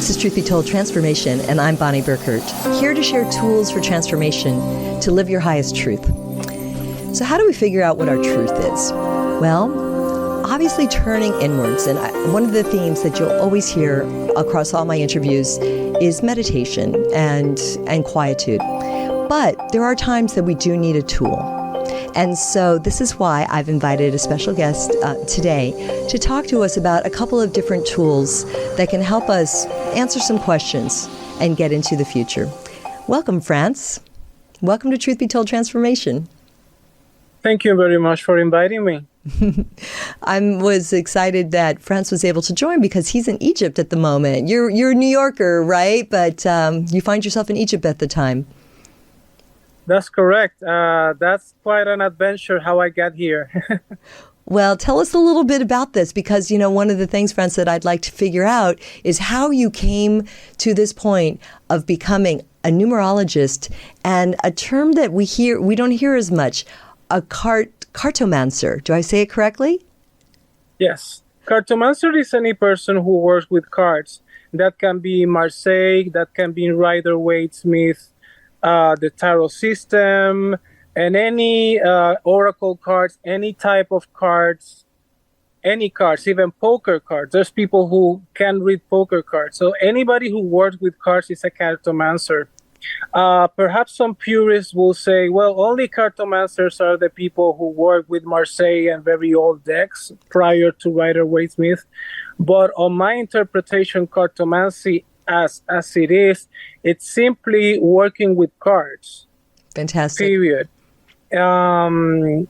This is Truth Be Told Transformation, and I'm Bonnie Burkert, here to share tools for transformation to live your highest truth. So how do we figure out what our truth is? Well, obviously turning inwards, and one of the themes that you'll always hear across all my interviews is meditation and quietude. But there are times that we do need a tool. And so this is why I've invited a special guest today to talk to us about a couple of different tools that can help us answer some questions and get into the future. Welcome, France. Welcome to Truth Be Told Transformation. Thank you very much for inviting me. I was excited that France was able to join because he's in Egypt at the moment. You're a New Yorker, right? But you find yourself in Egypt at the time. That's correct. That's quite an adventure how I got here. Well, tell us a little bit about this because, you know, one of the things, France, that I'd like to figure out is how you came to this point of becoming a numerologist and a term that we don't hear as much, a cartomancer. Do I say it correctly? Yes. Cartomancer is any person who works with cards. That can be Marseille, that can be Rider-Waite-Smith, the tarot system, and any oracle cards, any type of cards, any cards, even poker cards. There's people who can read poker cards. So anybody who works with cards is a cartomancer. Perhaps some purists will say, well, only cartomancers are the people who work with Marseille and very old decks prior to Rider-Waite-Smith. But on my interpretation, cartomancy as it is, it's simply working with cards. Fantastic. Period. And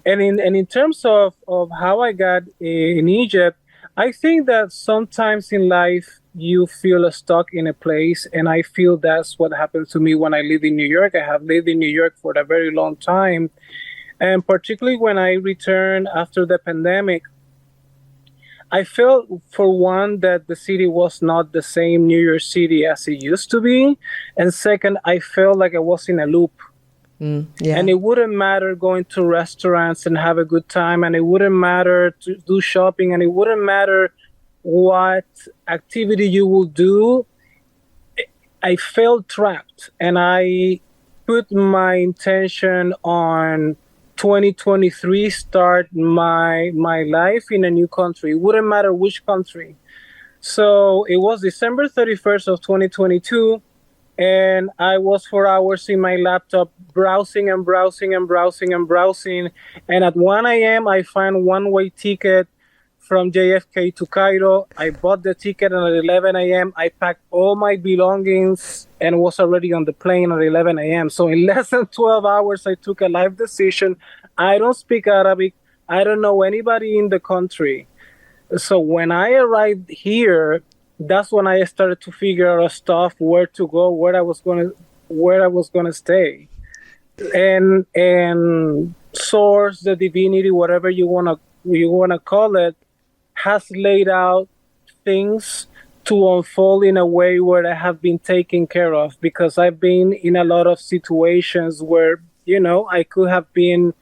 in terms of how I got in Egypt, I think that sometimes in life you feel stuck in a place, and I feel that's what happened to me when I lived in New York. I have lived in New York for a very long time, and particularly when I returned after the pandemic, I felt, for one, that the city was not the same New York City as it used to be. And second, I felt like I was in a loop. Yeah. And it wouldn't matter going to restaurants and have a good time. And it wouldn't matter to do shopping. And it wouldn't matter what activity you will do. I felt trapped. And I put my intention on 2023, start my life in a new country. It wouldn't matter which country. So it was December 31st of 2022, and I was 4 hours in my laptop browsing. And at 1 a.m. I found one-way ticket from JFK to Cairo. I bought the ticket, and at 11 a.m. I packed all my belongings and was already on the plane at 11 a.m. So in less than 12 hours, I took a life decision. I don't speak Arabic. I don't know anybody in the country. So when I arrived here, that's when I started to figure out stuff, where to go, where I was gonna stay, and source, the divinity, whatever you wanna call it, has laid out things to unfold in a way where I have been taken care of, because I've been in a lot of situations where, I could have been,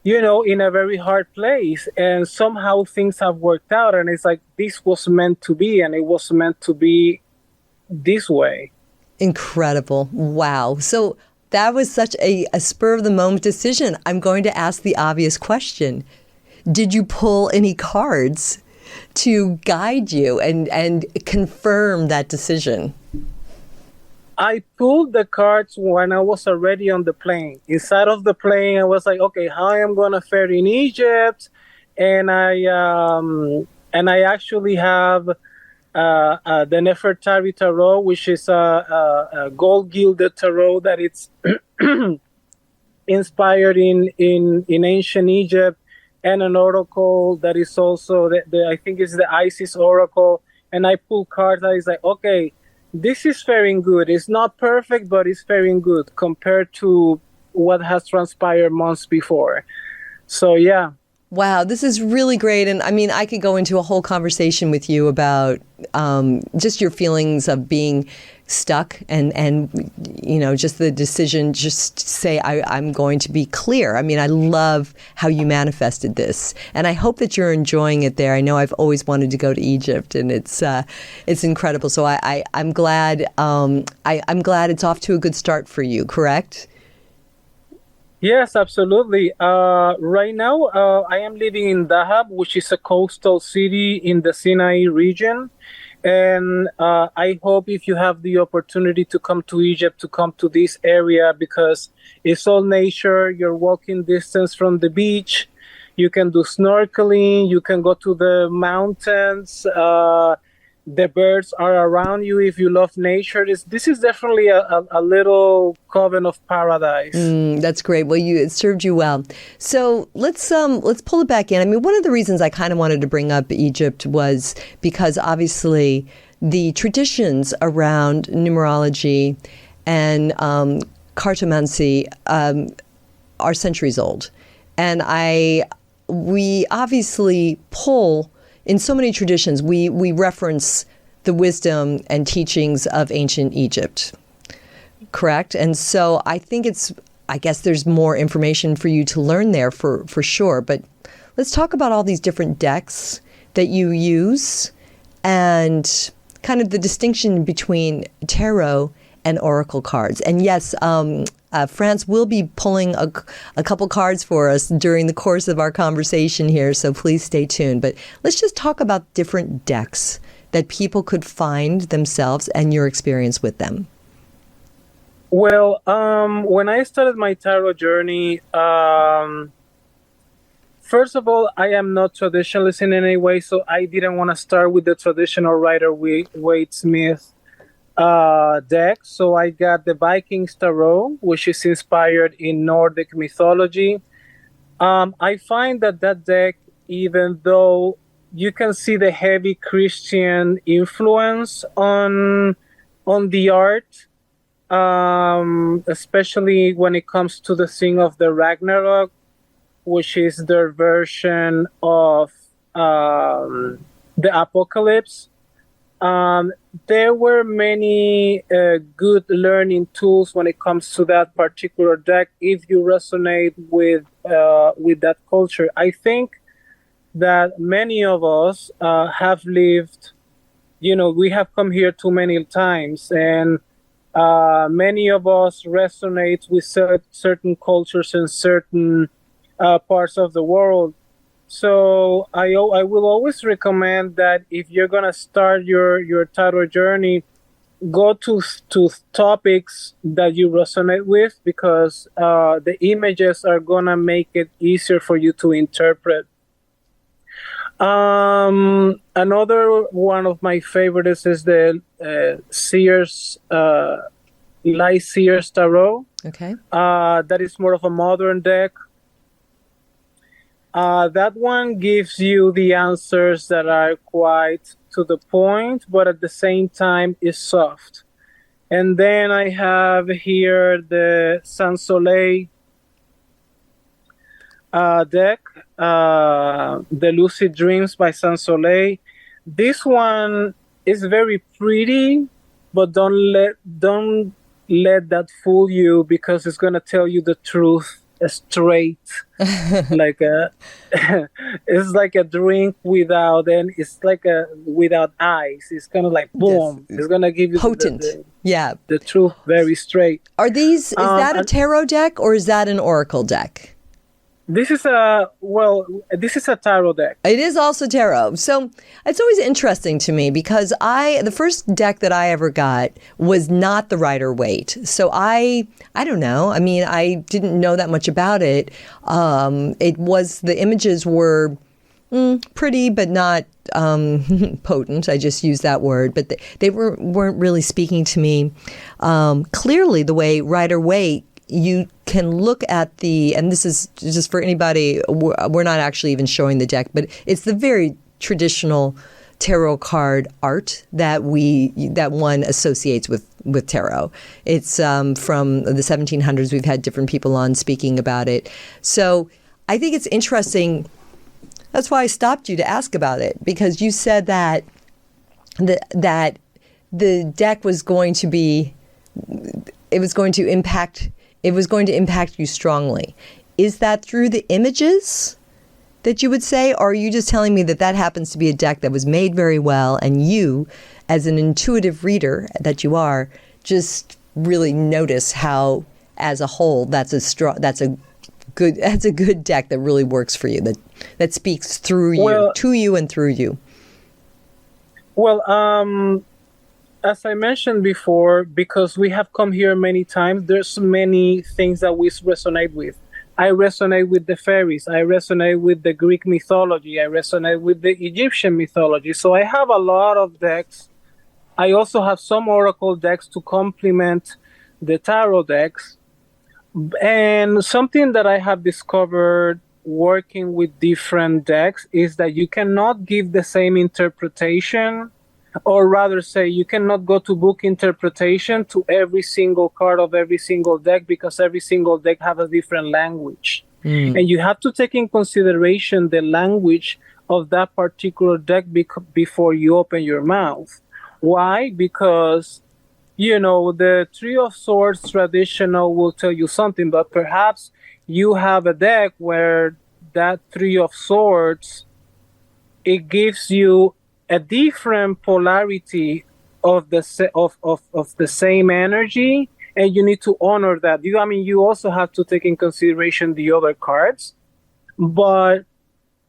in a very hard place, and somehow things have worked out, and it's like, this was meant to be, and it was meant to be this way. Incredible. Wow. So that was such a spur of the moment decision. I'm going to ask the obvious question. Did you pull any cards to guide you and confirm that decision? I pulled the cards when I was already on the plane. Inside of the plane, I was like, okay, how I am going to fare in Egypt? And I actually have the Nefertari Tarot, which is a gold-gilded tarot that it's inspired in ancient Egypt, and an oracle that is also, I think it's the Isis oracle. And I pull cards that is like, okay, this is faring good. It's not perfect, but it's faring good compared to what has transpired months before. So, yeah. Wow, this is really great. And I mean, I could go into a whole conversation with you about just your feelings of being stuck and just the decision, just say, I'm going to be clear. I mean, I love how you manifested this. And I hope that you're enjoying it there. I know I've always wanted to go to Egypt, and it's incredible. So I'm glad I'm glad it's off to a good start for you, correct? Yes, absolutely. Right now, I am living in Dahab, which is a coastal city in the Sinai region. And I hope if you have the opportunity to come to Egypt, to come to this area, because it's all nature. You're walking distance from the beach. You can do snorkeling. You can go to the mountains. The birds are around you if you love nature. This is definitely a little coven of paradise. That's great. Well, it served you well. So let's pull it back in. I mean, one of the reasons I kind of wanted to bring up Egypt was because obviously the traditions around numerology and cartomancy are centuries old, and we obviously pull. In so many traditions, we reference the wisdom and teachings of ancient Egypt, correct? And so I think I guess there's more information for you to learn there for sure. But let's talk about all these different decks that you use and kind of the distinction between tarot and oracle cards. And yes, France will be pulling a couple cards for us during the course of our conversation here, so please stay tuned. But let's just talk about different decks that people could find themselves and your experience with them. Well, when I started my tarot journey, first of all, I am not traditionalist in any way, so I didn't want to start with the traditional Rider-Waite-Smith deck. So I got the Vikings Tarot, which is inspired in Nordic mythology. I find that deck, even though you can see the heavy Christian influence on the art, especially when it comes to the thing of the Ragnarok, which is their version of the apocalypse. There were many good learning tools when it comes to that particular deck if you resonate with that culture. I think that many of us have lived, we have come here too many times, and many of us resonate with certain cultures and certain parts of the world. So I will always recommend that if you're going to start your tarot journey, go to topics that you resonate with, because the images are going to make it easier for you to interpret. Another one of my favorites is the Sears, Light Sears Tarot. Okay. That is more of a modern deck. That one gives you the answers that are quite to the point, but at the same time is soft. And then I have here the Sans Soleil deck, the Lucid Dreams by Sans Soleil. This one is very pretty, but don't let that fool you, because it's gonna tell you the truth straight. It's like a drink without ice. It's kind of like boom. Yes. It's gonna give you potent. The truth very straight. Is that a tarot deck or is that an oracle deck? This is a tarot deck. It is also tarot. So it's always interesting to me because the first deck that I ever got was not the Rider-Waite. So I don't know. I mean, I didn't know that much about it. The images were pretty, but not potent. I just used that word, but they weren't really speaking to me clearly the way Rider-Waite. You can look at and this is just for anybody, we're not actually even showing the deck, but it's the very traditional tarot card art that one associates with tarot. It's from the 1700s. We've had different people on speaking about it. So I think it's interesting That's why I stopped you to ask about it, because you said that the deck was going to be, it was going to impact you strongly. Is that through the images that you would say, or are you just telling me that happens to be a deck that was made very well, and you, as an intuitive reader that you are, just really notice how, as a whole, that's a good deck that really works for you, that speaks through you, to you, and through you? Well, as I mentioned before, because we have come here many times, there's many things that we resonate with. I resonate with the fairies. I resonate with the Greek mythology. I resonate with the Egyptian mythology. So I have a lot of decks. I also have some oracle decks to complement the tarot decks. And something that I have discovered working with different decks is that you cannot give the same interpretation, or rather say you cannot go to book interpretation to every single card of every single deck, because every single deck has a different language. And you have to take in consideration the language of that particular deck before you open your mouth. Why? Because, the Three of Swords traditional will tell you something, but perhaps you have a deck where that Three of Swords, it gives you a different polarity of the same energy, and you need to honor that. You also have to take in consideration the other cards, but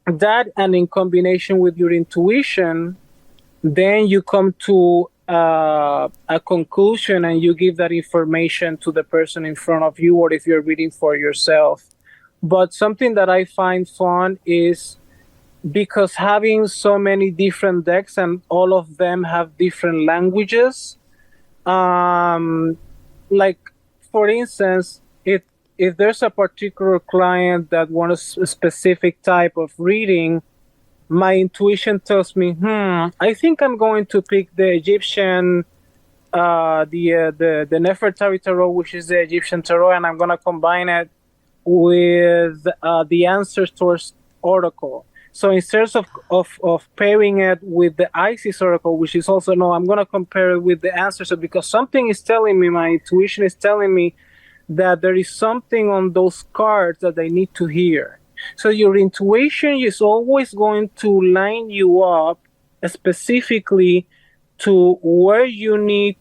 that, and in combination with your intuition, then you come to a conclusion, and you give that information to the person in front of you, or if you're reading for yourself. But something that I find fun is, because having so many different decks and all of them have different languages, like, for instance, if there's a particular client that wants a specific type of reading, my intuition tells me, I think I'm going to pick the Egyptian, the Nefertari Tarot, which is the Egyptian Tarot, and I'm going to combine it with the Ancestors Oracle. So instead of pairing it with the Isis Oracle, which is also, no, I'm going to compare it with the Ancestors, because something is telling me, my intuition is telling me that there is something on those cards that I need to hear. So your intuition is always going to line you up specifically to what you need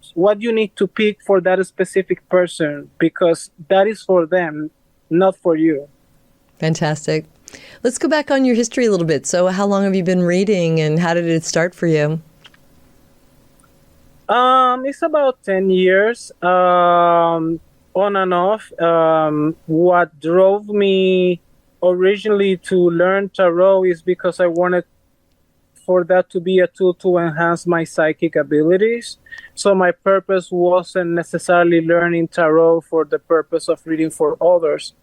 to pick for that specific person, because that is for them, not for you. Fantastic. Let's go back on your history a little bit. So how long have you been reading, and how did it start for you? It's about 10 years, on and off. What drove me originally to learn tarot is because I wanted for that to be a tool to enhance my psychic abilities. So my purpose wasn't necessarily learning tarot for the purpose of reading for others.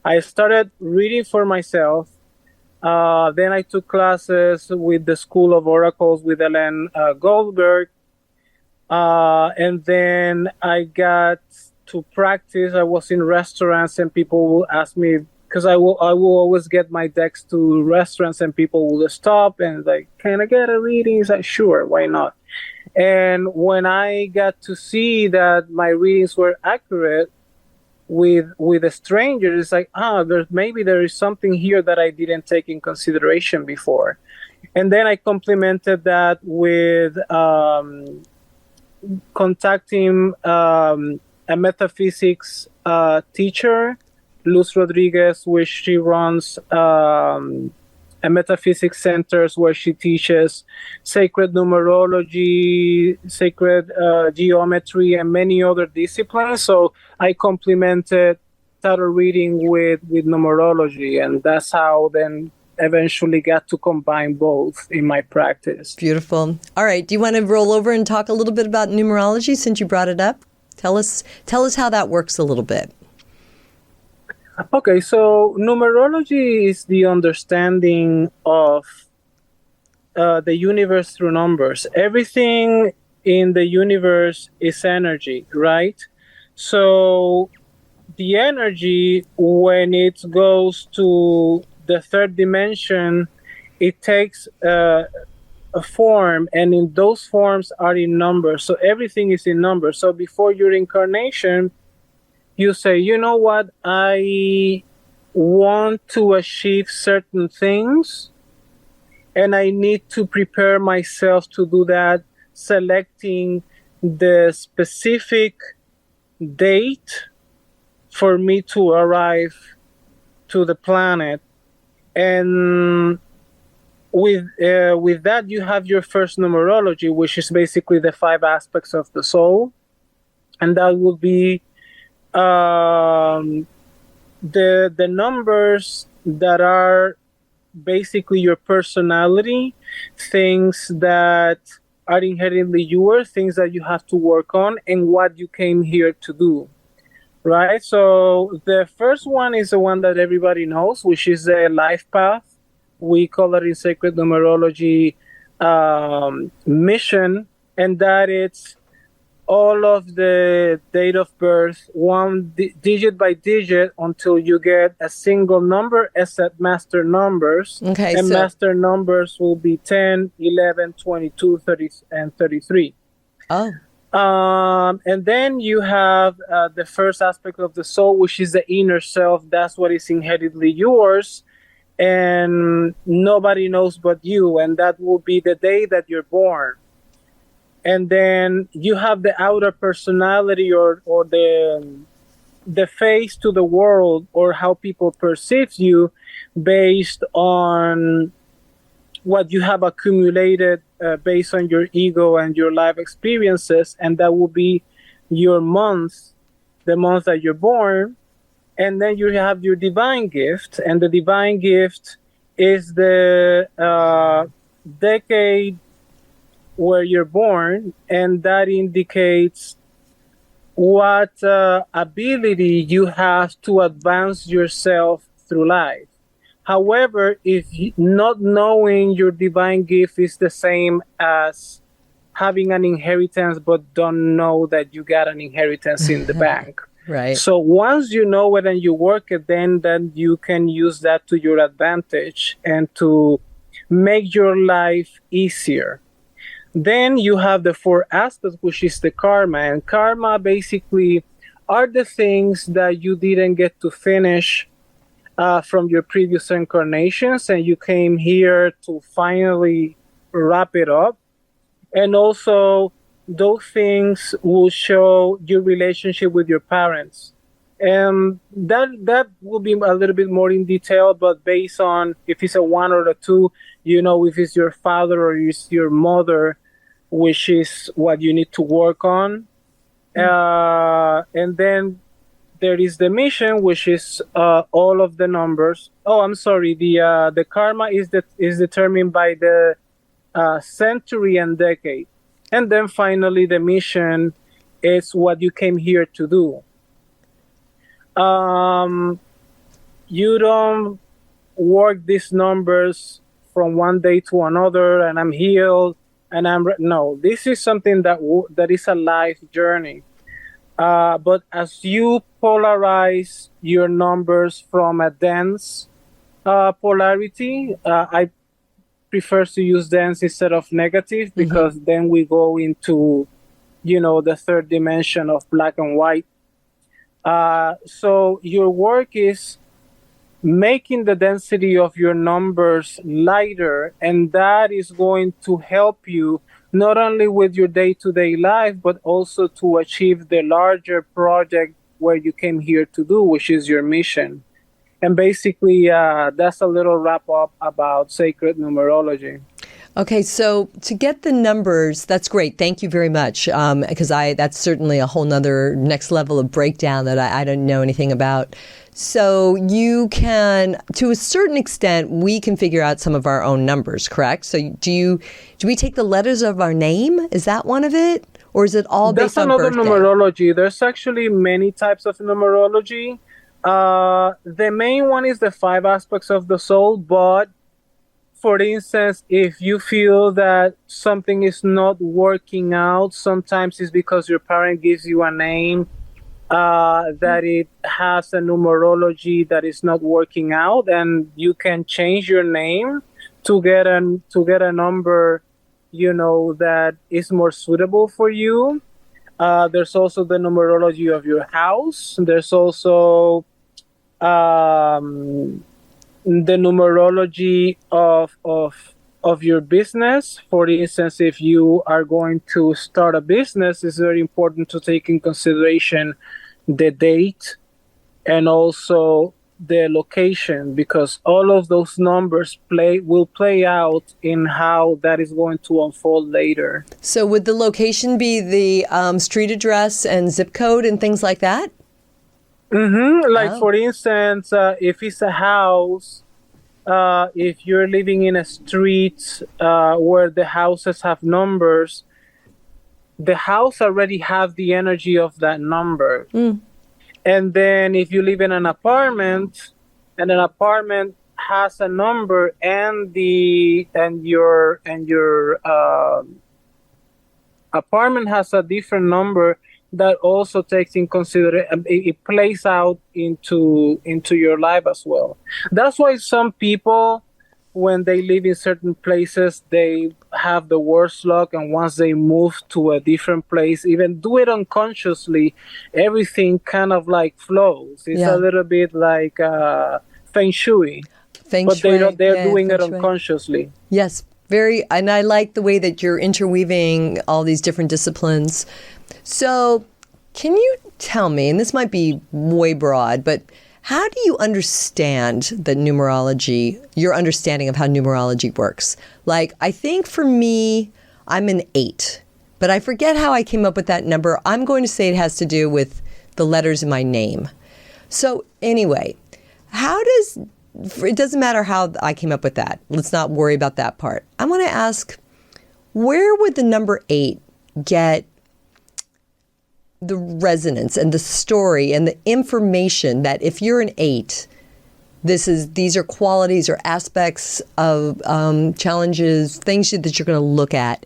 I started reading for myself. Then I took classes with the School of Oracles with Ellen Goldberg. And then I got to practice. I was in restaurants, and people will ask me, because I will always get my decks to restaurants, and people will stop and like, can I get a reading? It's like, sure, why not? And when I got to see that my readings were accurate with a stranger, it's like, maybe there is something here that I didn't take in consideration before. And then I complemented that with contacting a metaphysics teacher, Luz Rodriguez, which she runs a metaphysics centers where she teaches sacred numerology, sacred geometry, and many other disciplines. So I complemented tarot reading with numerology, and that's how then eventually got to combine both in my practice. Beautiful. All right. Do you want to roll over and talk a little bit about numerology since you brought it up? Tell us how that works a little bit. Okay, so numerology is the understanding of the universe through numbers. Everything in the universe is energy, right? So the energy, when it goes to the third dimension, it takes a form, and in those forms are in numbers. So everything is in numbers. So before your incarnation, you say, you know what, I want to achieve certain things, and I need to prepare myself to do that, selecting the specific date for me to arrive to the planet. And with that, you have your first numerology, which is basically the 5 aspects of the soul, and that will be the numbers that are basically your personality, things that are inherently yours, things that you have to work on, and what you came here to do. Right? So the first one is the one that everybody knows, which is the life path. We call it in sacred numerology mission, and that it's all of the date of birth, digit by digit, until you get a single number, except master numbers. Okay, and master numbers will be 10, 11, 22, 30, and 33. Oh. And then you have the first aspect of the soul, which is the inner self. That's what is inherently yours, and nobody knows but you, and that will be the day that you're born. And then you have the outer personality, or the face to the world, or how people perceive you, based on what you have accumulated based on your ego and your life experiences, and that will be your month, the month that you're born. And then you have your divine gift, and the divine gift is the decade where you're born, and that indicates what ability you have to advance yourself through life. However, if not knowing your divine gift is the same as having an inheritance but don't know that you got an inheritance in the bank. Right. So once you know it and you work it, then you can use that to your advantage and to make your life easier. Then you have the 4 aspects, which is the karma. And karma basically are the things that you didn't get to finish from your previous incarnations, and you came here to finally wrap it up. And also, those things will show your relationship with your parents. And that will be a little bit more in detail, but based on if it's a 1 or a 2, you know if it's your father or it's your mother, which is what you need to work on. And then there is the mission, which is all of the numbers. Oh, I'm sorry. The karma is determined by the century and decade. And then finally, the mission is what you came here to do. You don't work these numbers from one day to another, and I'm healed, and no. This is something that is a life journey. But as you polarize your numbers from a dense polarity, I prefer to use dense instead of negative, because then we go into, the third dimension of black and white. So your work is making the density of your numbers lighter, and that is going to help you not only with your day-to-day life, but also to achieve the larger project where you came here to do, which is your mission. And basically, that's a little wrap-up about sacred numerology. Okay, so to get the numbers, that's great. Thank you very much, because that's certainly a whole nother next level of breakdown that I don't know anything about. So you can, to a certain extent, we can figure out some of our own numbers, correct? So do we take the letters of our name? Is that one of it? Or is it all based on birthday? That's another numerology. There's actually many types of numerology. The main one is the 5 aspects of the soul, but for instance, if you feel that something is not working out, sometimes it's because your parent gives you a name that it has a numerology that is not working out, and you can change your name to get a number, that is more suitable for you. There's also the numerology of your house. There's also the numerology of your business. For instance, if you are going to start a business, it's very important to take in consideration the date and also the location, because all of those numbers will play out in how that is going to unfold later. So would the location be the street address and zip code and things like that? Like, for instance, if it's a house, if you're living in a street where the houses have numbers, the house already have the energy of that number. And then if you live in an apartment and an apartment has a number and your apartment has a different number, that also takes in consideration, it plays out into your life as well. That's why some people, when they live in certain places, they have the worst luck, and once they move to a different place, even do it unconsciously, everything kind of like flows. It's a little bit like feng shui, but they're doing it unconsciously. Yes, and I like the way that you're interweaving all these different disciplines. So can you tell me, and this might be way broad, but how do you understand the numerology, your understanding of how numerology works? Like, I think for me, I'm an 8, but I forget how I came up with that number. I'm going to say it has to do with the letters in my name. So anyway, it doesn't matter how I came up with that. Let's not worry about that part. I want to ask, where would the number 8 get the resonance and the story and the information that if you're an 8, these are qualities or aspects of challenges, things that you're going to look at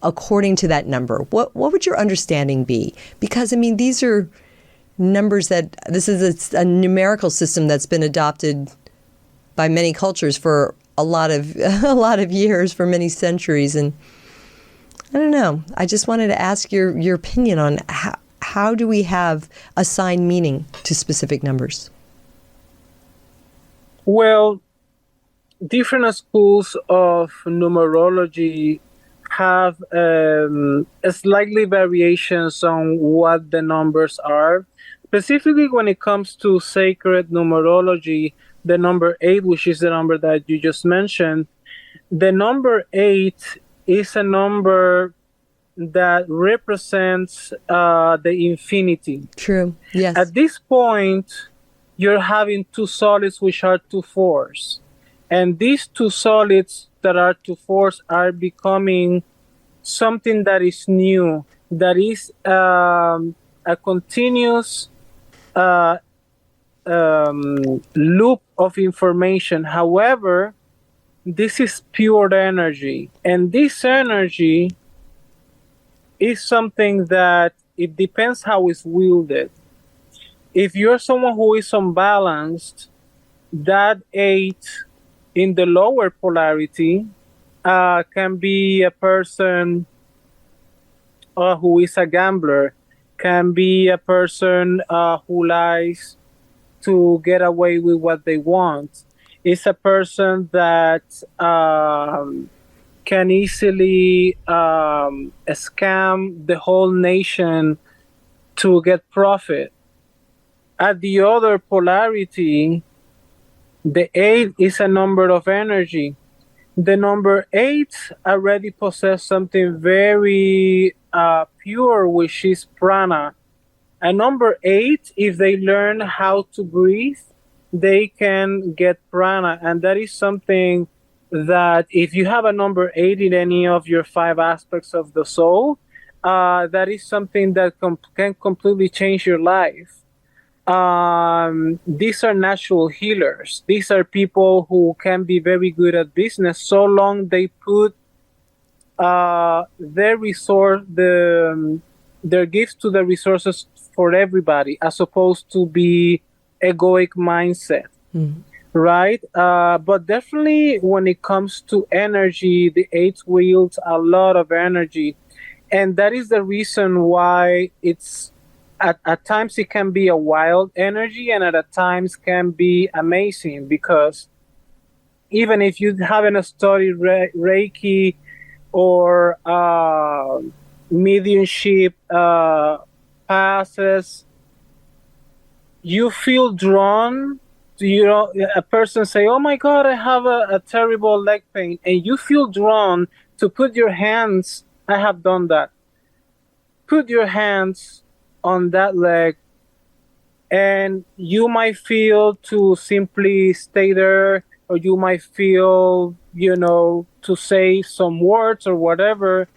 according to that number? What would your understanding be? Because I mean, these are numbers this is a numerical system that's been adopted by many cultures for a lot of years, for many centuries, and I don't know. I just wanted to ask your opinion on how do we have assigned meaning to specific numbers? Well, different schools of numerology have slightly variations on what the numbers are. Specifically, when it comes to sacred numerology, the number 8, which is the number that you just mentioned, the number 8 is a number that represents the infinity. True. Yes. At this point, you're having two solids which are two fours. And these two solids that are two fours are becoming something that is new, that is a continuous loop of information. However, this is pure energy, and this energy is something that it depends how it's wielded. If you're someone who is unbalanced, that 8 in the lower polarity can be a person who is a gambler, can be a person who likes to get away with what they want. It's a person that can easily scam the whole nation to get profit. At the other polarity, the 8 is a number of energy. The number 8 already possesses something very pure, which is prana. A number 8, if they learn how to breathe, they can get prana. And that is something that if you have a number 8 in any of your 5 aspects of the soul, that is something that can completely change your life. These are natural healers. These are people who can be very good at business so long they put their gifts to the resources for everybody, as opposed to be egoic mindset. right? But definitely when it comes to energy, the eight wields a lot of energy. And that is the reason why it's at times it can be a wild energy and at times can be amazing, because even if you haven't studied Reiki or mediumship passes, you feel drawn to, a person say, oh my God, I have a terrible leg pain. And you feel drawn to put your hands, I have done that, put your hands on that leg, and you might feel to simply stay there, or you might feel, to say some words or whatever.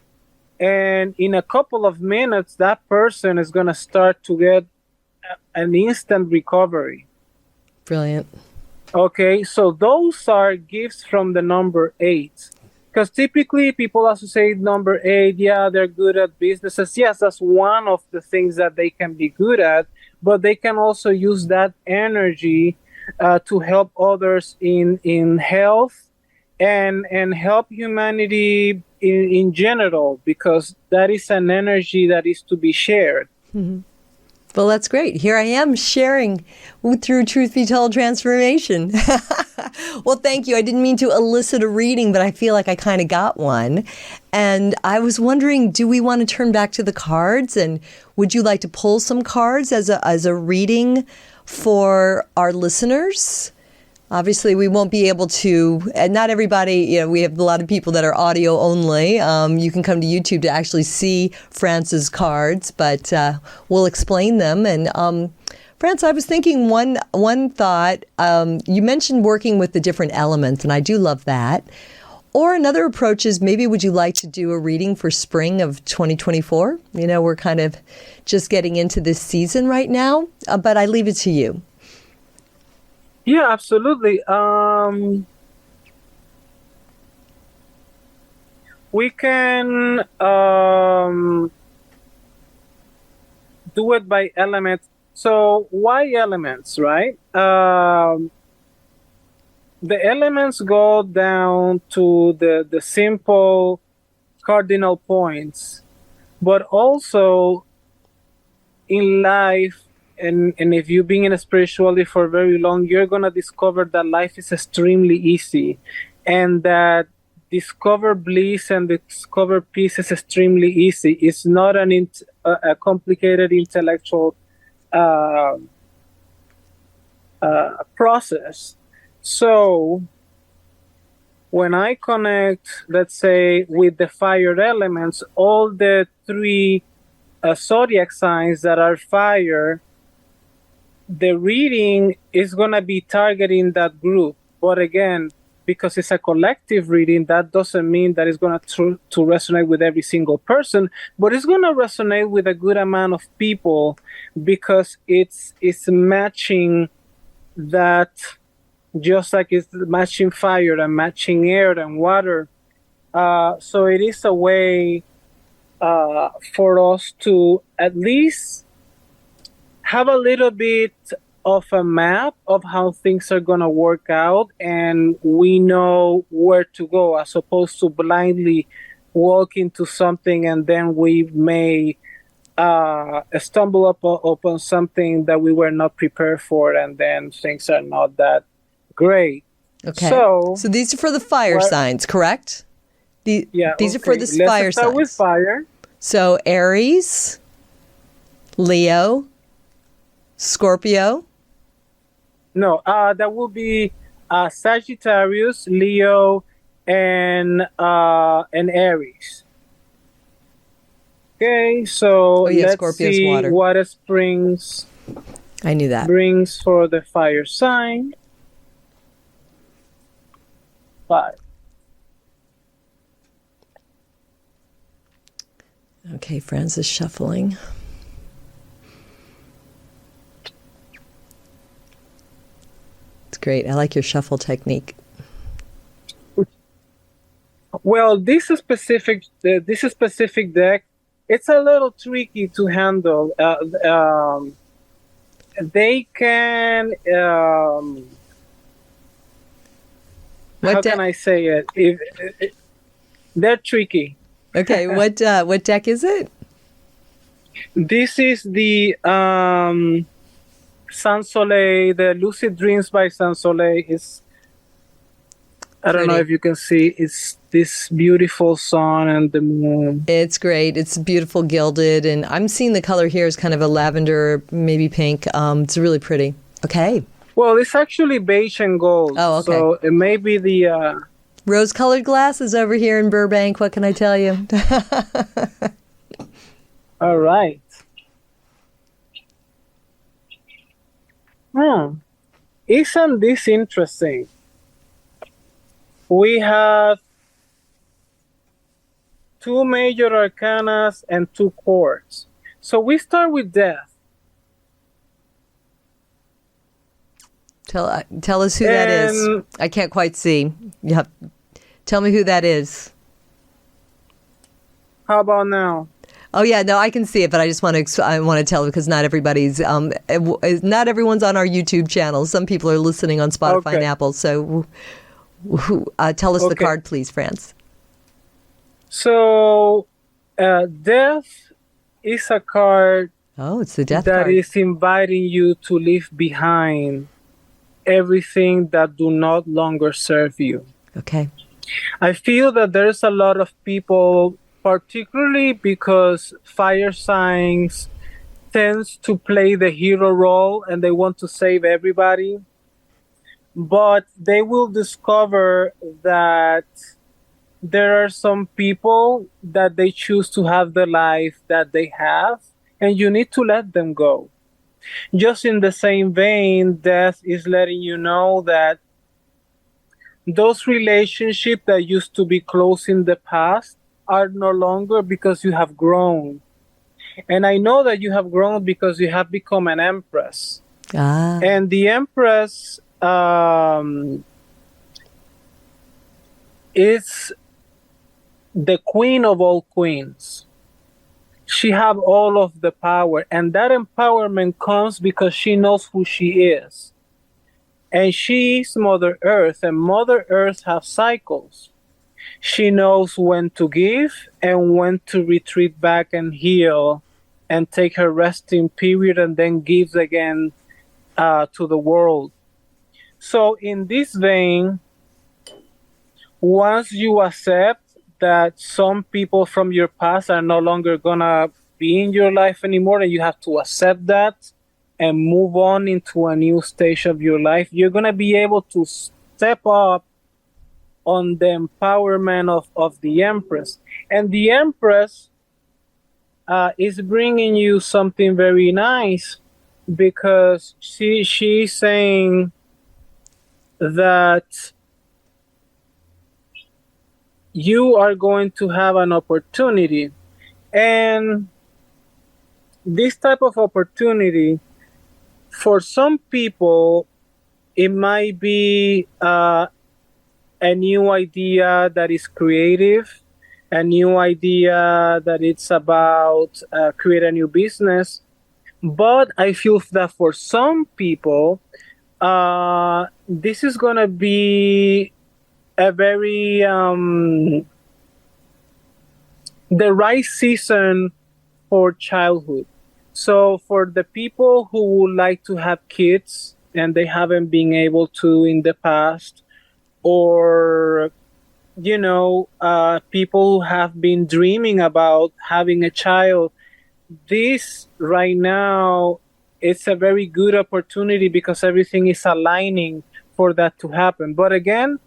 And in a couple of minutes, that person is going to start to get an instant recovery. Brilliant. Okay, so those are gifts from the number eight. Because typically people associate number eight, yeah, they're good at businesses. Yes, that's one of the things that they can be good at, but they can also use that energy to help others in health and help humanity in general, because that is an energy that is to be shared. Mm-hmm. Well, that's great. Here I am sharing through Truth Be Told transformation. Well, thank you. I didn't mean to elicit a reading, but I feel like I kind of got one. And I was wondering, do we want to turn back to the cards? And would you like to pull some cards as a reading for our listeners? Obviously, we won't be able to, and not everybody, we have a lot of people that are audio only. You can come to YouTube to actually see France's cards, but we'll explain them. And France, I was thinking one thought, you mentioned working with the different elements, and I do love that. Or another approach is, maybe would you like to do a reading for spring of 2024? We're kind of just getting into this season right now, but I leave it to you. Yeah, absolutely. We can do it by elements. So why elements, right? The elements go down to the simple cardinal points, but also in life, and if you've been in a spirituality for very long, you're going to discover that life is extremely easy, and that discover bliss and discover peace is extremely easy. It's not a complicated intellectual process. So when I connect, let's say, with the fire elements, all the three zodiac signs that are fire, the reading is going to be targeting that group. But again, because it's a collective reading, that doesn't mean that it's going to resonate with every single person, but it's going to resonate with a good amount of people, because it's matching that, just like it's matching fire and matching air and water. So it is a way for us to at least have a little bit of a map of how things are going to work out, and we know where to go, as opposed to blindly walk into something and then we may stumble upon something that we were not prepared for, and then things are not that great. Okay. So these are for the fire signs, correct? These are for the fire signs. Let's start with fire. So Aries, Leo, Scorpio. No, that will be Sagittarius, Leo, and Aries. Okay, so let's Scorpio's see water. what it brings. I knew that. Brings for the fire sign. 5. Okay, Franz is shuffling. It's great. I like your shuffle technique. Well, this specific deck, it's a little tricky to handle. They can how can I say it? They're tricky. Okay, what deck is it? This is the Sans Soleil, the Lucid Dreams by Sans Soleil. I don't know if you can see, it's this beautiful sun and the moon. It's great. It's beautiful gilded, and I'm seeing the color here is kind of a lavender, maybe pink. It's really pretty. Okay. Well, it's actually beige and gold. Oh, okay. So it may be the... Rose-colored glasses over here in Burbank. What can I tell you? All right. Isn't this interesting? We have 2 major arcanas and 2 courts. So we start with death. Tell us who that is. I can't quite see. Tell me who that is. How about now? Oh yeah, no, I can see it, but I just want to tell because not everybody's not everyone's on our YouTube channel. Some people are listening on Spotify and Apple. So tell us the card, please, France. So death is a card. Oh, it's the death that card. is inviting you to leave behind everything that do not longer serve you. Okay. I feel that there's a lot of people, particularly because fire signs tends to play the hero role and they want to save everybody, but they will discover that there are some people that they choose to have the life that they have, and you need to let them go. Just in the same vein, death is letting you know that those relationships that used to be close in the past are no longer because you have grown. And I know that you have grown because you have become an empress. And the empress is the queen of all queens. She have all of the power, and that empowerment comes because she knows who she is. And she is Mother Earth, and Mother Earth has cycles. She knows when to give and when to retreat back and heal and take her resting period and then gives again to the world. So in this vein, once you accept that some people from your past are no longer gonna be in your life anymore, and you have to accept that and move on into a new stage of your life, you're gonna be able to step up on the empowerment of the Empress. And the Empress is bringing you something very nice, because she's saying that you are going to have an opportunity. And this type of opportunity, for some people, it might be a new idea that is creative, a new idea that it's about create a new business. But I feel that for some people, this is going to be a very the right season for childhood. So for the people who would like to have kids and they haven't been able to in the past, or people who have been dreaming about having a child, this right now, it's a very good opportunity because everything is aligning for that to happen. But again,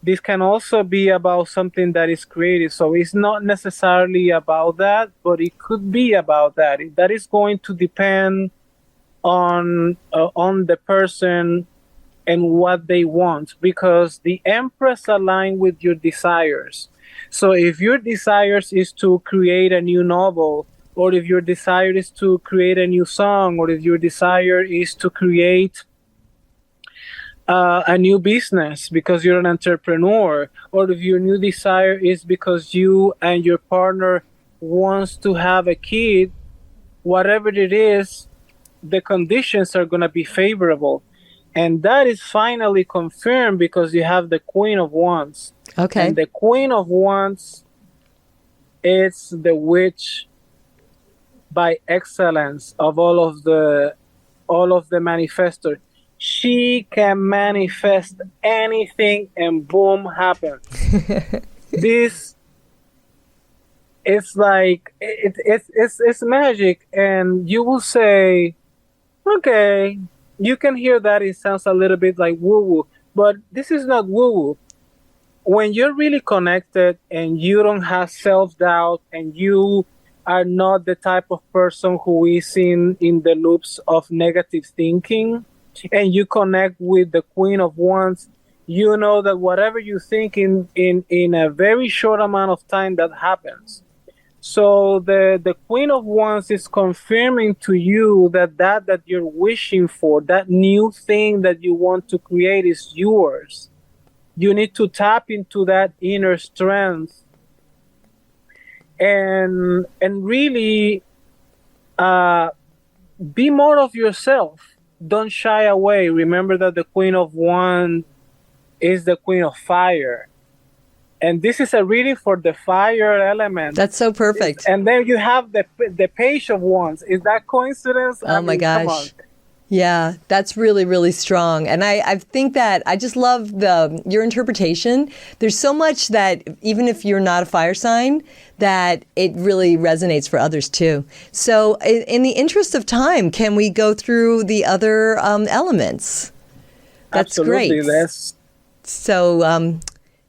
this can also be about something that is creative. So it's not necessarily about that, but it could be about that. That is going to depend on the person and what they want, because the Empress align with your desires. So if your desires is to create a new novel, or if your desire is to create a new song, or if your desire is to create a new business because you're an entrepreneur, or if your new desire is because you and your partner wants to have a kid, whatever it is, the conditions are going to be favorable. And that is finally confirmed because you have the Queen of Wands. Okay. And the Queen of Wands is the witch by excellence of all of the manifestors. She can manifest anything and boom, happens. This is like it's magic, and you will say, okay, you can hear that it sounds a little bit like woo-woo, but this is not woo-woo. When you're really connected and you don't have self-doubt and you are not the type of person who is in the loops of negative thinking, and you connect with the Queen of Wands, you know that whatever you think in a very short amount of time, that happens. So the Queen of Wands is confirming to you that you're wishing for, that new thing that you want to create, is yours. You need to tap into that inner strength and really be more of yourself. Don't shy away. Remember that the Queen of Wands is the Queen of Fire. And this is a reading for the fire element. That's so perfect. And then you have the Page of Wands. Is that coincidence? Oh my gosh. Yeah, that's really, really strong. And I think that I just love your interpretation. There's so much that even if you're not a fire sign, that it really resonates for others too. So in the interest of time, can we go through the other elements? That's Absolutely, great. So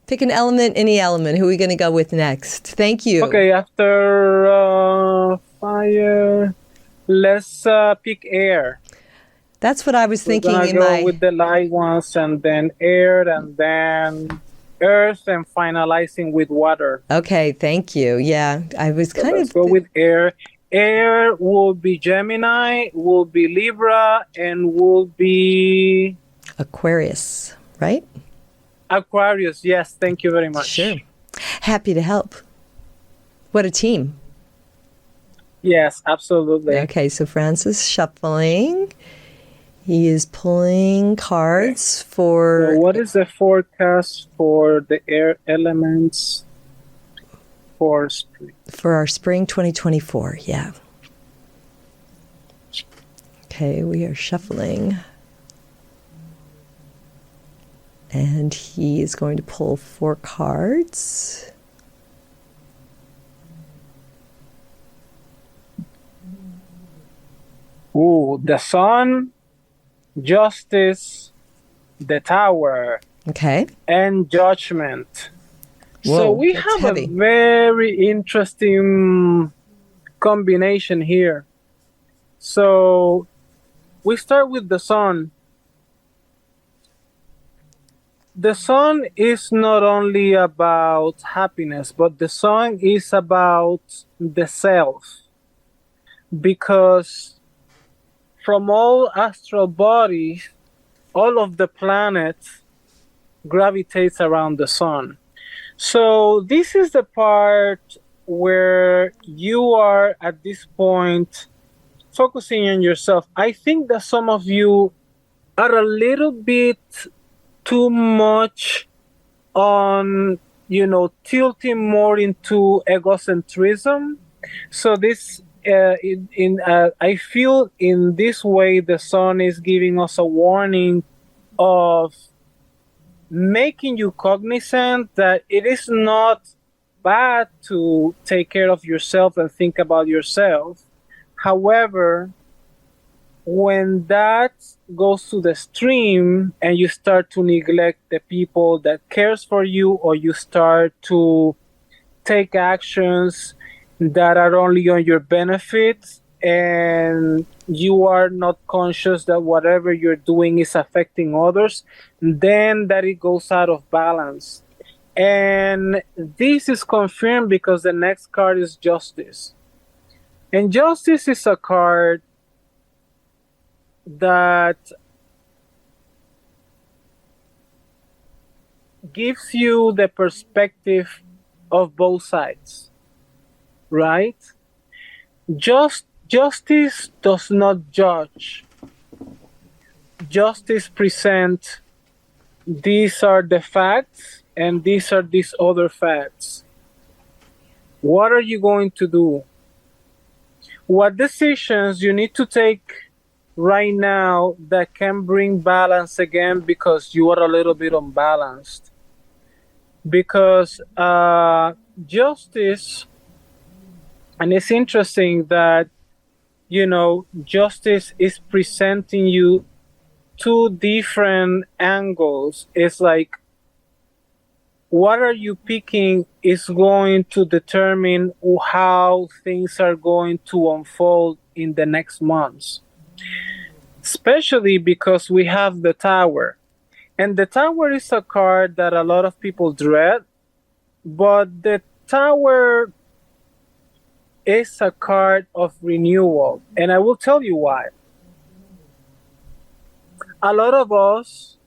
pick an element, any element. Who are we going to go with next? Thank you. Okay, after fire, let's pick air. That's what I was thinking. We're gonna go with the light ones, and then air, and then earth, and finalizing with water. Okay, thank you. Yeah, I was kind Let's go with air. Air will be Gemini, will be Libra, and will be Aquarius, right? Aquarius. Yes, thank you very much. Sure. Happy to help. What a team. Yes, absolutely. Okay, so Francis shuffling. He is pulling cards for... So what is the forecast for the air elements for spring? For our spring 2024, yeah. Okay, we are shuffling. And he is going to pull 4 cards. Ooh, the Sun, Justice, the Tower, Okay. and Judgment. Whoa, so we that's have heavy. a very interesting combination here. So we start with the Sun. The Sun is not only about happiness, but the Sun is about the self. Because from all astral bodies, all of the planets gravitates around the Sun. So this is the part where you are at this point focusing on yourself. I think that some of you are a little bit too much on, tilting more into egocentrism. So this I feel in this way the Sun is giving us a warning of making you cognizant that it is not bad to take care of yourself and think about yourself. However, when that goes to the extreme and you start to neglect the people that cares for you, or you start to take actions that are only on your benefit, and you are not conscious that whatever you're doing is affecting others, then that it goes out of balance. And this is confirmed because the next card is Justice. And Justice is a card that gives you the perspective of both sides, right? Justice does not judge. justice present, these are the facts and these are these other facts. What are you going to do? What decisions you need to take right now that can bring balance again, because you are a little bit unbalanced? Because justice, and it's interesting that, justice is presenting you two different angles. It's like, what are you picking is going to determine how things are going to unfold in the next months. Especially because we have the Tower. And the Tower is a card that a lot of people dread, but the Tower is a card of renewal. And I will tell you why. A lot of us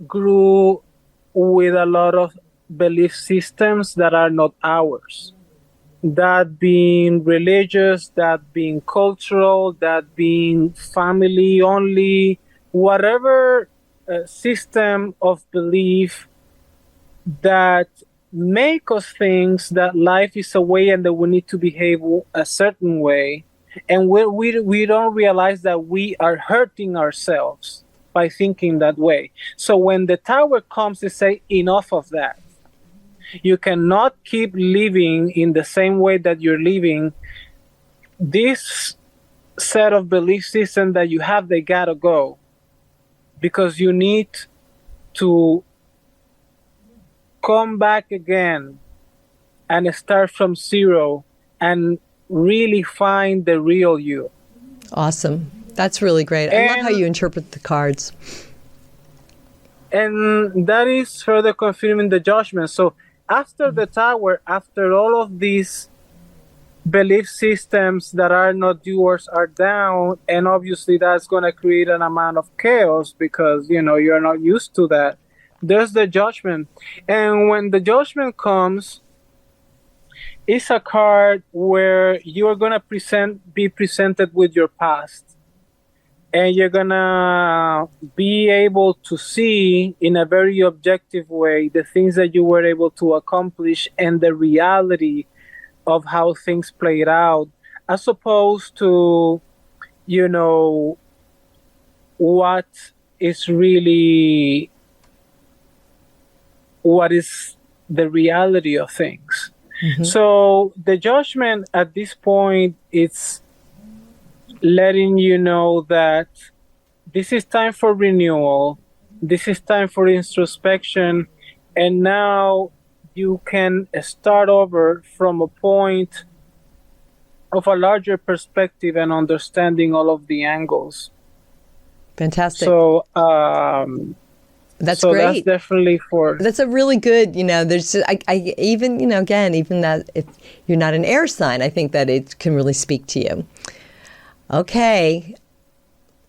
grew with a lot of belief systems that are not ours. That being religious, that being cultural, that being family only, whatever system of belief that make us think that life is a way and that we need to behave a certain way. And we don't realize that we are hurting ourselves by thinking that way. So when the Tower comes, they say, enough of that. You cannot keep living in the same way that you're living. This set of belief systems that you have, they gotta go. Because you need to come back again and start from zero and really find the real you. Awesome. That's really great. I love how you interpret the cards. And that is further confirming the Judgment. So after the Tower, after all of these belief systems that are not yours are down, and obviously that's going to create an amount of chaos because, you're not used to that. There's the Judgment. And when the Judgment comes, it's a card where you are going to be presented with your past. And you're going to be able to see in a very objective way the things that you were able to accomplish and the reality of how things played out, as opposed to, what is the reality of things. Mm-hmm. So the Judgment at this point, it's letting you know that this is time for renewal, this is time for introspection, and now you can start over from a point of a larger perspective and understanding all of the angles. Fantastic. So that's great. That's definitely that's a really good, there's I even, again, even that if you're not an air sign, I think that it can really speak to you. Okay,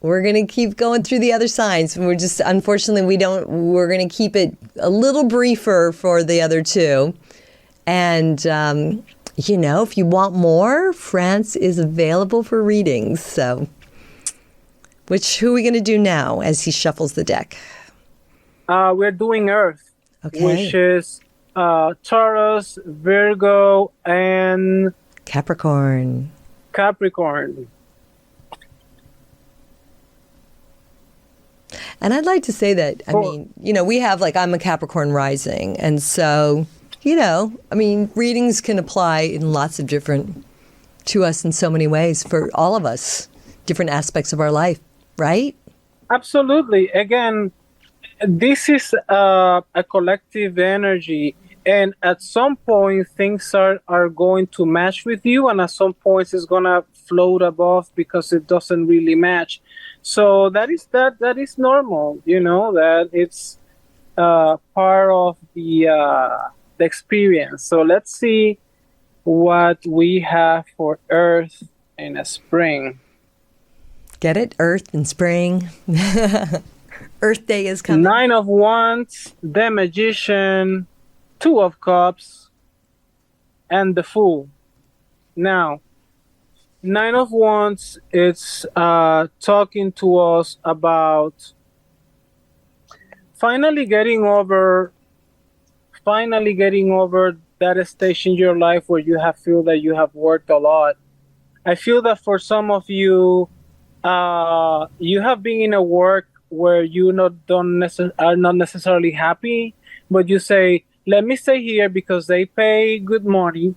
we're going to keep going through the other signs. We're just, unfortunately, we're going to keep it a little briefer for the other two. And, if you want more, France is available for readings. So, who are we going to do now as he shuffles the deck? We're doing Earth, okay, which is Taurus, Virgo, and Capricorn. And I'd like to say that, we have, I'm a Capricorn rising. And so, readings can apply in lots of to us in so many ways for all of us, different aspects of our life, right? Absolutely. Again, this is a collective energy. And at some point, things are going to match with you. And at some points, it's going to float above because it doesn't really match. So that is normal, that it's part of the experience. So let's see what we have for Earth in a spring. Get it? Earth and spring. Earth Day is coming. 9 of Wands, the Magician, 2 of Cups, and the Fool. Now, Nine of Wands, it's talking to us about finally getting over that stage in your life where you have feel that you have worked a lot. I feel that for some of you, you have been in a work where you are not necessarily happy, but you say, "Let me stay here because they pay good money,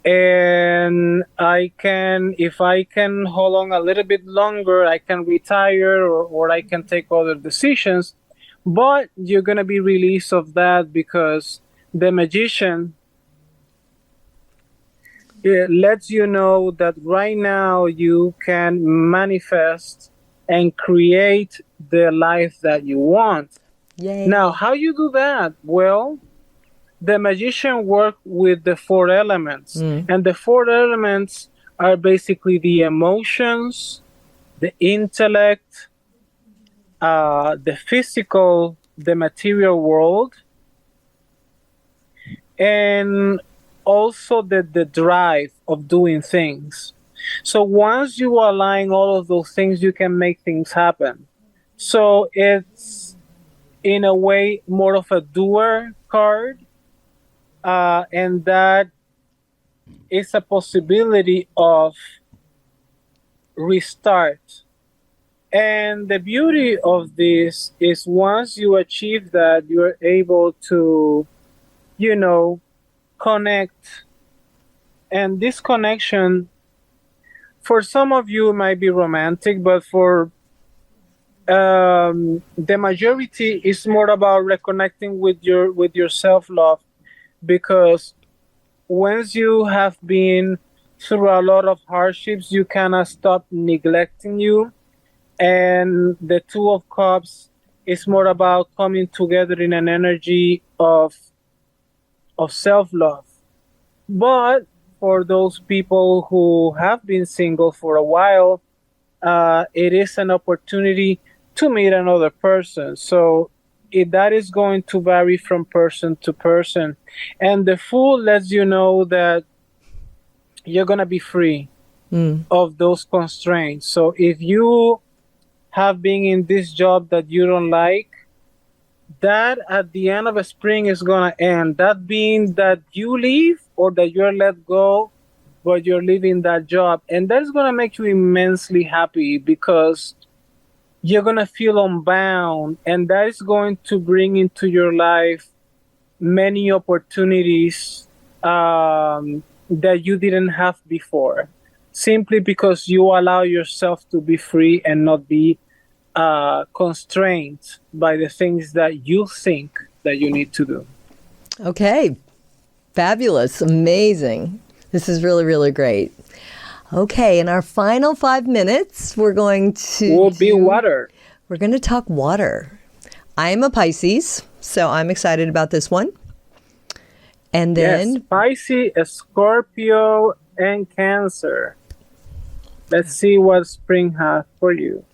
and if I can hold on a little bit longer, I can retire or I can take other decisions." But you're gonna be released of that because the magician, it lets you know that right now you can manifest and create the life that you want. Yay. Now, how you do that? Well, the magician works with the four elements, and the four elements are basically the emotions, the intellect, the physical, the material world, and also the drive of doing things. So once you align all of those things, you can make things happen. So it's in a way more of a doer card, and that is a possibility of restart. And the beauty of this is once you achieve that, you're able to, connect. And this connection, for some of you, might be romantic, but for the majority, is more about reconnecting with your self-love, because once you have been through a lot of hardships, you cannot stop neglecting you. And the Two of Cups is more about coming together in an energy of self-love. But for those people who have been single for a while, it is an opportunity to meet another person. So that is going to vary from person to person. And the Fool lets you know that you're going to be free of those constraints. So if you have been in this job that you don't like, that at the end of a spring is going to end. That being that you leave or that you're let go, but you're leaving that job. And that is going to make you immensely happy because you're going to feel unbound. And that is going to bring into your life many opportunities that you didn't have before, simply because you allow yourself to be free and not be constrained by the things that you think that you need to do. Okay. Fabulous. Amazing. This is really, really great. Okay. In our final 5 minutes, we're going to be water. We're going to talk water. I'm a Pisces, so I'm excited about this one. And then yes, Pisces, Scorpio, and Cancer. Let's see what spring has for you.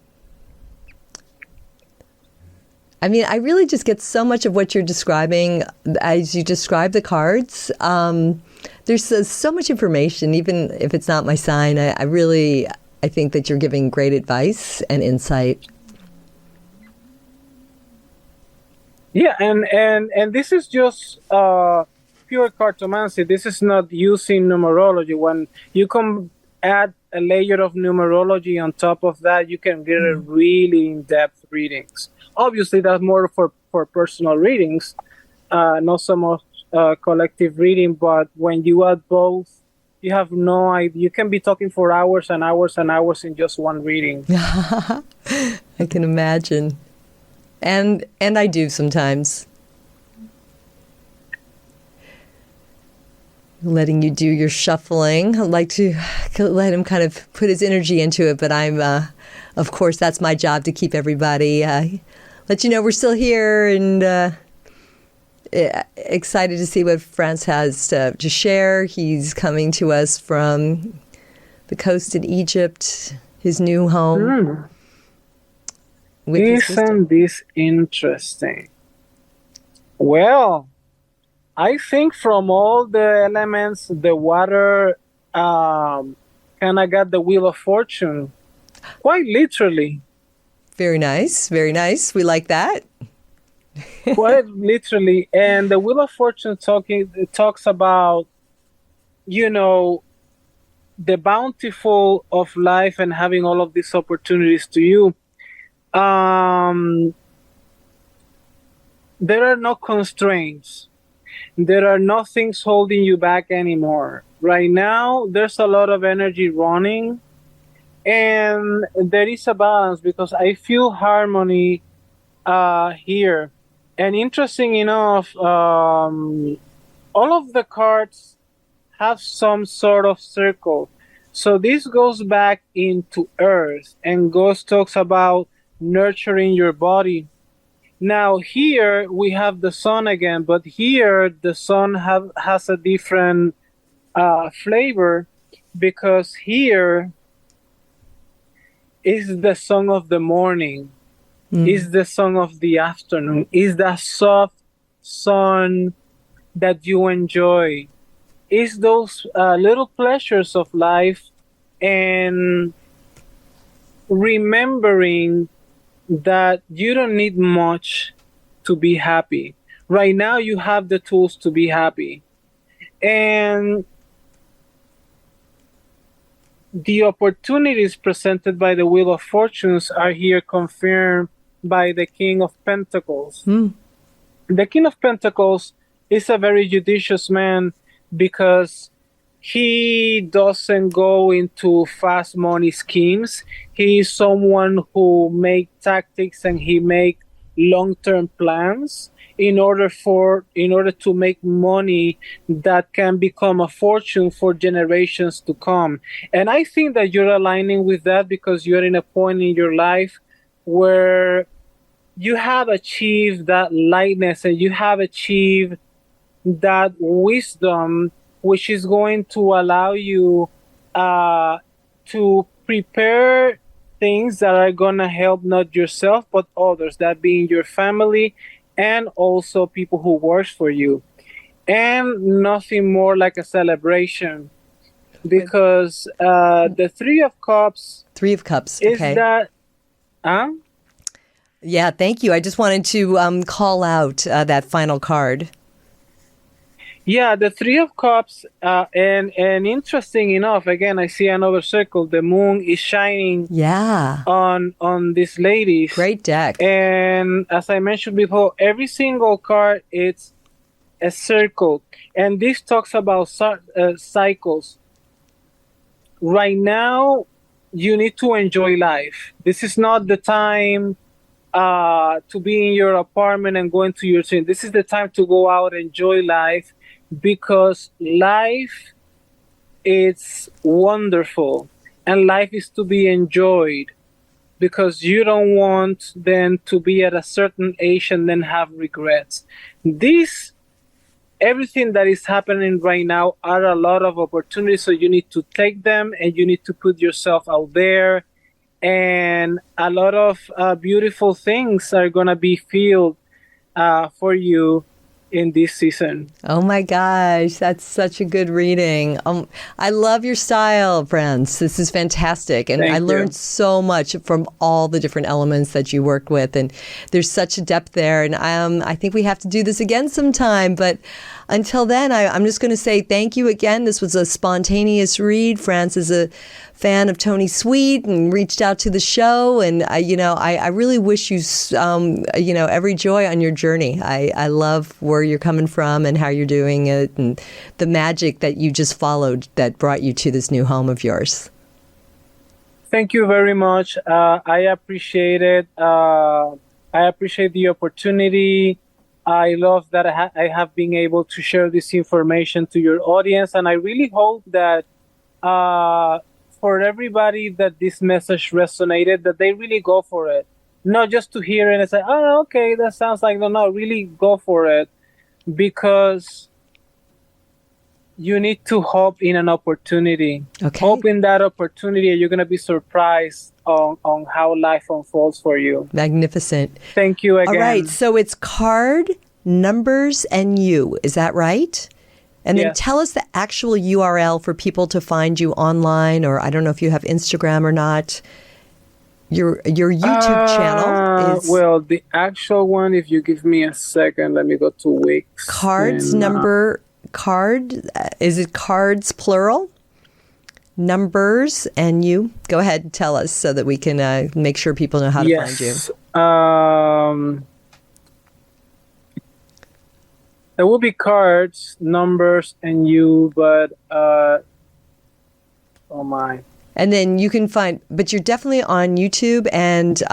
I mean, I really just get so much of what you're describing as you describe the cards. There's so much information, even if it's not my sign. I think that you're giving great advice and insight. Yeah, and this is just pure cartomancy. This is not using numerology. When you can add a layer of numerology on top of that, you can get a really in-depth readings. Obviously, that's more for personal readings, not so much collective reading. But when you add both, you have no idea. You can be talking for hours and hours and hours in just one reading. I can imagine. And I do sometimes. Letting you do your shuffling. I like to let him kind of put his energy into it, but I'm, of course, that's my job to keep everybody, let you know we're still here, and excited to see what France has to share. He's coming to us from the coast in Egypt, his new home. Isn't this interesting? Well, I think from all the elements, the water and I got the Wheel of Fortune, quite literally. Very nice. Very nice. We like that. Quite literally. And the Wheel of Fortune it talks about, you know, the bountiful of life and having all of these opportunities to you. There are no constraints. There are no things holding you back anymore. Right now, there's a lot of energy running, and there is a balance because I feel harmony here. And interesting enough, all of the cards have some sort of circle. So this goes back into Earth, and Ghost talks about nurturing your body. Now here we have the sun again, but here the sun has a different flavor, because here is the song of the morning, is the song of the afternoon, is that soft sun that you enjoy, is those little pleasures of life, and remembering that you don't need much to be happy. Right now, you have the tools to be happy. And the opportunities presented by the Wheel of Fortunes are here confirmed by the King of Pentacles. The King of Pentacles is a very judicious man because he doesn't go into fast money schemes. He is someone who make tactics and he make long-term plans in order to make money that can become a fortune for generations to come. And I think that you're aligning with that because you're in a point in your life where you have achieved that lightness and you have achieved that wisdom, which is going to allow you to prepare things that are going to help not yourself but others, that being your family and also people who work for you. And nothing more like a celebration, because the Three of Cups. Three of Cups. Is okay. that? Yeah, thank you. I just wanted to call out that final card. Yeah, the Three of Cups, and interesting enough, again, I see another circle. The moon is shining on these ladies. Great deck. And as I mentioned before, every single card, it's a circle. And this talks about cycles. Right now, you need to enjoy life. This is not the time to be in your apartment and go into your scene. This is the time to go out and enjoy life, because life is wonderful and life is to be enjoyed, because you don't want then to be at a certain age and then have regrets. Everything that is happening right now are a lot of opportunities, so you need to take them and you need to put yourself out there, and a lot of beautiful things are going to be filled for you in this season. Oh my gosh, that's such a good reading. I love your style, Franz. This is fantastic. And I learned so much from all the different elements that you worked with. And there's such a depth there. And I think we have to do this again sometime. But until then, I'm just going to say thank you again. This was a spontaneous read. Franz is a fan of Tony Sweet and reached out to the show. And I really wish you, every joy on your journey. I love where you're coming from and how you're doing it, and the magic that you just followed that brought you to this new home of yours. Thank you very much. I appreciate it. I appreciate the opportunity. I love that I have been able to share this information to your audience. And I really hope that for everybody that this message resonated, that they really go for it. Not just to hear it and say, oh, okay, that sounds like, no, really go for it. Because you need to hope in an opportunity. Okay. Hope in that opportunity, and you're going to be surprised on how life unfolds for you. Magnificent. Thank you again. All right, so it's card, numbers, and you. Is that right? And then Yes. tell us the actual URL for people to find you online, or I don't know if you have Instagram or not. Your YouTube channel is Well, the actual one, if you give me a second, let me go to Wix. cards and, number card. Is it cards plural? Numbers and you. Go ahead and tell us so that we can make sure people know how to find you. Yes. There will be cards, numbers, and you, but oh my. And then you can find, but you're definitely on YouTube. And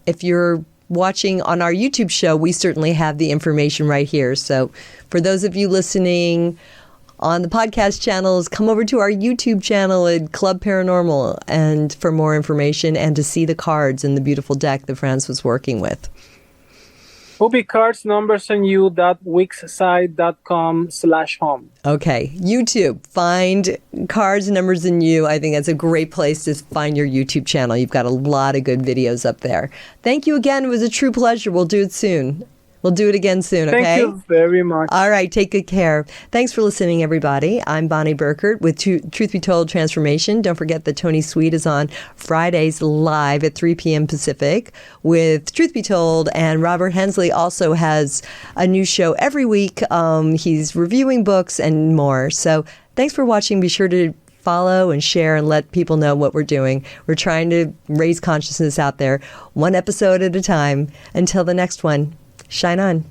if you're watching on our YouTube show, we certainly have the information right here. So for those of you listening on the podcast channels, come over to our YouTube channel at Club Paranormal and for more information and to see the cards and the beautiful deck that Franz was working with. Will be cards, numbers, and you.wixsite.com/home. Okay, YouTube. Find cards, numbers, and you. I think that's a great place to find your YouTube channel. You've got a lot of good videos up there. Thank you again. It was a true pleasure. We'll do it soon. We'll do it again soon, okay? Thank you very much. All right, take good care. Thanks for listening, everybody. I'm Bonnie Burkert with Truth Be Told Transformation. Don't forget that Tony Sweet is on Fridays live at 3 p.m. Pacific with Truth Be Told, and Robert Hensley also has a new show every week. He's reviewing books and more. So thanks for watching. Be sure to follow and share and let people know what we're doing. We're trying to raise consciousness out there, one episode at a time. Until the next one. Shine on.